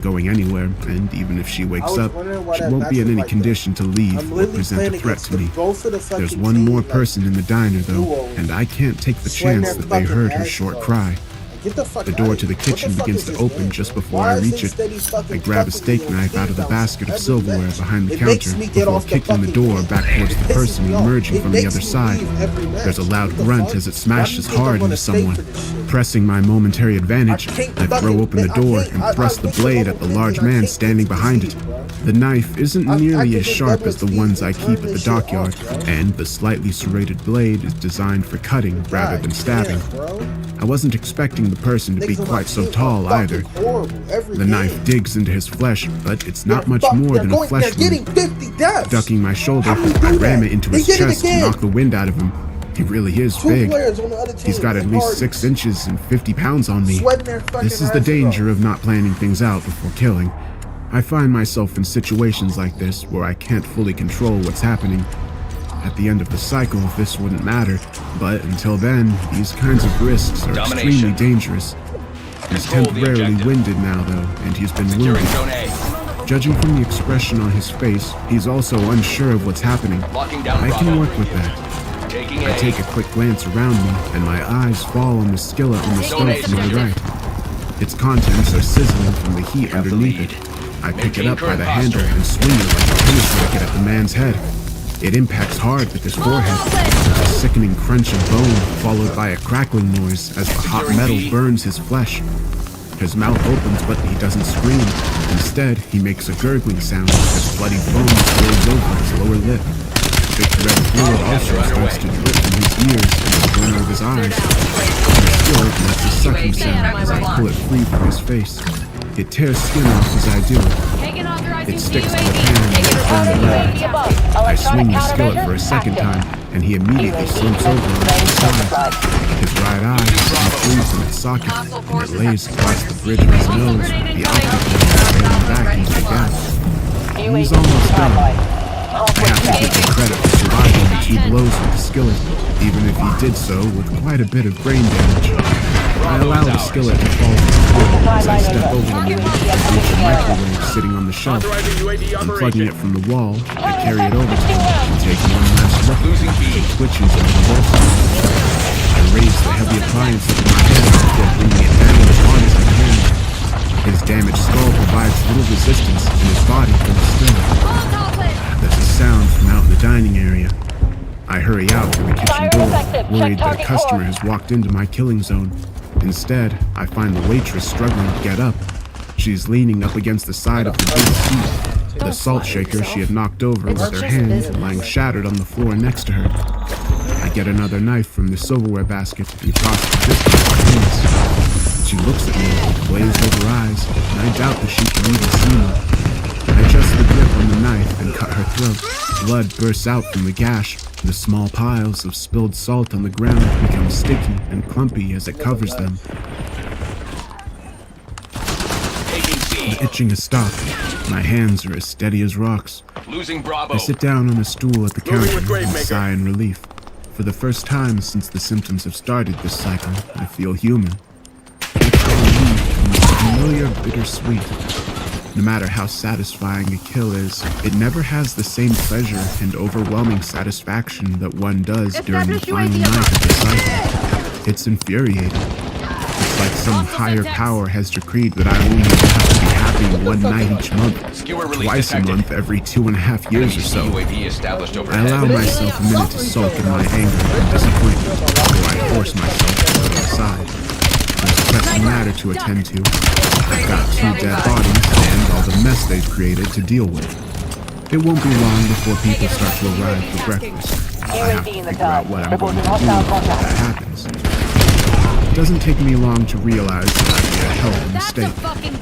going anywhere, and even if she wakes up, she won't be in any condition to leave or present a threat to me. There's one more person in the diner, though, and I can't take the chance that they heard her short cry. The door to the kitchen begins to open just before I reach it. I grab a steak knife out of the basket of silverware behind the counter before kicking the door back towards the person emerging from the other side. There's a loud grunt as it smashes hard into someone. Pressing my momentary advantage, I throw open the door and thrust the blade at the large man standing behind it. The knife isn't nearly as sharp as the ones I keep at the dockyard, and the slightly serrated blade is designed for cutting rather than stabbing. I wasn't expecting the person to be quite so tall either. The knife digs into his flesh, but it's not much more than a flesh wound. Ducking my shoulder, I ram it into his chest to knock the wind out of him. He really is big. He's got at least 6 inches and 50 pounds on me. This is the danger of not planning things out before killing. I find myself in situations like this where I can't fully control what's happening. At the end of the cycle, this wouldn't matter, but until then, these kinds of risks are extremely dangerous. He's temporarily winded now, though, and he's been wounded. Judging from the expression on his face, he's also unsure of what's happening. I can work with that. I take a quick glance around me, and my eyes fall on the skillet on the stove to my right. Its contents are sizzling from the heat underneath it. I pick it up by the handle and swing it like a tennis racket at the man's head. It impacts hard with his forehead. A sickening crunch of bone, followed by a crackling noise as the hot metal burns his flesh. His mouth opens, but he doesn't scream. Instead, he makes a gurgling sound as bloody foam flows over his lower lip. Thick red fluid also starts to drip from his ears and the corner of his eyes. The skillet lets a sucking sound as I pull it free from his face. It tears skin off as I do it. It sticks to the pan and burns red. I swing the skillet for a second time, and he immediately slumps over on his side. His right eye is free from its socket, and it lays across the bridge of his nose with the optic nerve staring back into the gap. He's almost done. I have to give him credit for surviving the 2 blows with the skillet, even if he did so with quite a bit of brain damage. I allow the skillet to fall to the floor as I step over the mold and reach a microwave sitting on the shelf. Unplugging it from the wall, I carry it over to him and take one last look at the twitches of the bolster. I raise the heavy appliance into my hand before bringing it down upon his hand. His damaged skull provides little resistance and his body holds still. There's a sound from out in the dining area. I hurry out to the kitchen door, worried that a customer has walked into my killing zone. Instead, I find the waitress struggling to get up. She's leaning up against the side of the big seat, the salt shaker she had knocked over with her hand lying shattered on the floor next to her. I get another knife from the silverware basket and toss the biscuit in her hands. She looks at me with glazed over eyes, and I doubt that she can even see me. I adjust the grip on the knife and cut her throat. Blood bursts out from the gash. The small piles of spilled salt on the ground become sticky and clumpy as it covers them. The itching has stopped. My hands are as steady as rocks. I sit down on a stool at the counter and sigh in relief. For the first time since the symptoms have started this cycle, I feel human. Each relief comes familiar, bittersweet. No matter how satisfying a kill is, it never has the same pleasure and overwhelming satisfaction that one does during the final night of the cycle. It's infuriating. It's like some higher power has decreed that I only have to be happy one night each month, twice a month every 2.5 years or so. I allow myself a minute to sulk in my anger and disappointment before I force myself to put it aside. There's a pressing matter to attend to. I've got 2 dead bodies and all the mess they've created to deal with. It won't be long before people start to arrive for breakfast. I have to figure out what I'm going to do when that happens. It doesn't take me long to realize that I've made a hell of a mistake.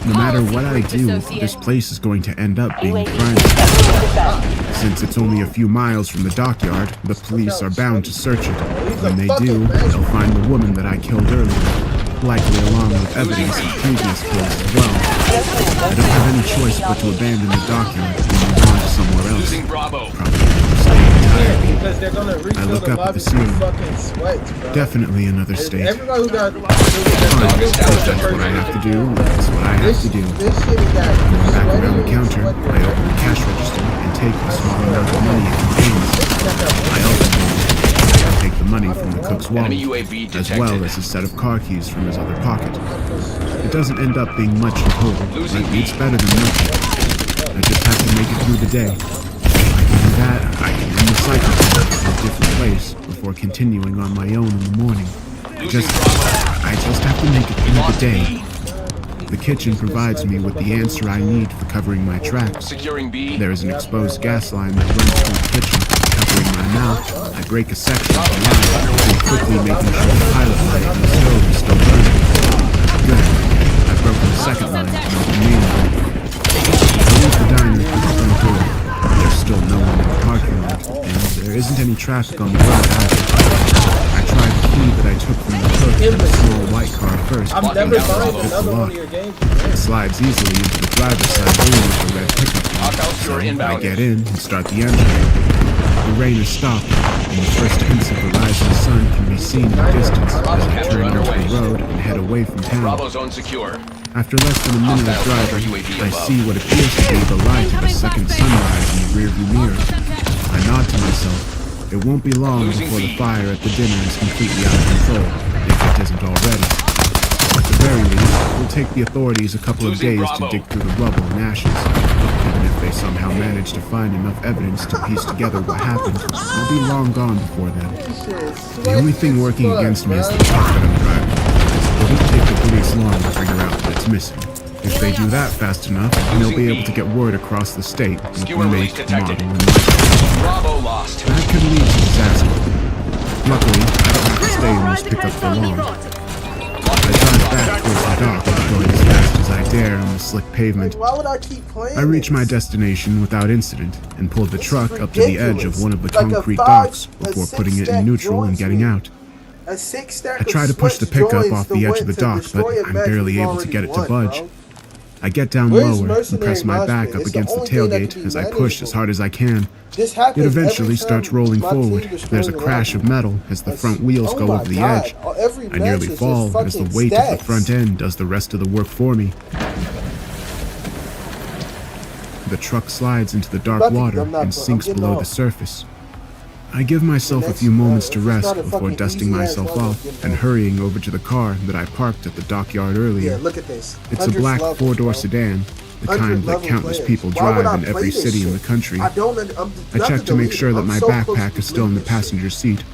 No matter what I do, this place is going to end up being a crime scene. Since it's only a few miles from the dockyard, the police are bound to search it. When they do, they'll find the woman that I killed earlier. Likely along with evidence of previous kills as well. I don't have any choice but to abandon the dockyard and move on to somewhere else. Probably stay entirety. Because they're gonna I look up at the ceiling. Definitely another state. Everybody who got Fine, that's what I have to do. That's what I have to do. Going back around the counter, I open the cash register and take the small amount of money it contains. I also take the money from the cook's wallet, as well as a set of car keys from his other pocket. It doesn't end up being much in total, but it's better than nothing. I just have to make it through the day. After that, I can end the cycle to a different place before continuing on my own in the morning. I just have to make it through the day. The kitchen provides me with the answer I need for covering my tracks. There is an exposed gas line that runs through the kitchen, covering my mouth. I break a section of the line, then quickly making sure the pilot light on the stove is still burning. Good. I've broken the second line, not the main line. I leave the diner through the front door. There's still no one in the parking lot, and there isn't any traffic on the road either. I try the key that I took from the cook in the small white car first, I'm never buying another one of your games. It slides easily into the driver's side lane with the red pickup truck. So I get in and start the engine. The rain has stopped, and the first hints of the rising sun can be seen in the distance as I turn onto the road and head away from town. Bravo zone secure. After less than a minute of driving, I see what appears to be the light of a second sunrise in the rearview mirror. I nod to myself. It won't be long before the fire at the dinner is completely out of control, if it isn't already. At the very least, it will take the authorities a couple of days to dig through the rubble and ashes. Even if they somehow manage to find enough evidence to piece together what happened, I'll be long gone before then. The only thing working against me is the truck that I'm driving. It won't take the police long to figure out that it's missing. If they do that fast enough, then they'll be able to get word across the state with the make, model, and license. Bravo lost. That could lead to disaster. Luckily, I don't have to stay in those pickups for long. I drive back towards the dock, going as fast as I dare on the slick pavement. Why would I keep playing? I reach my destination without incident and pull the truck up to the edge of one of the Like a concrete five- docks a before putting it six-stack in neutral and getting joint out. A six-stack I try to of push the switch pickup joints off the edge of the to dock, but destroy a I'm match barely we've able to already get it to won, budge. bro. I get down Where's lower and Mercenary press my back Moshpit? up It's the against the only thing that tailgate can be as I push as manageable. hard as I can. This happens It eventually every starts time rolling my team forward. destroys There's a the crash of rival. metal as the front wheels Oh go my over the God. edge. Every I match nearly is just fall as the fucking weight of the stats. front end does the rest of the work for me. The truck slides into the dark water and sinks below the surface. I give myself a few moments to rest before dusting myself off and hurrying over to the car that I parked at the dockyard Yeah, earlier. look at this. It's a black four-door sedan, the kind that countless people drive in every city in the country. I check to make sure that my backpack is still in the passenger seat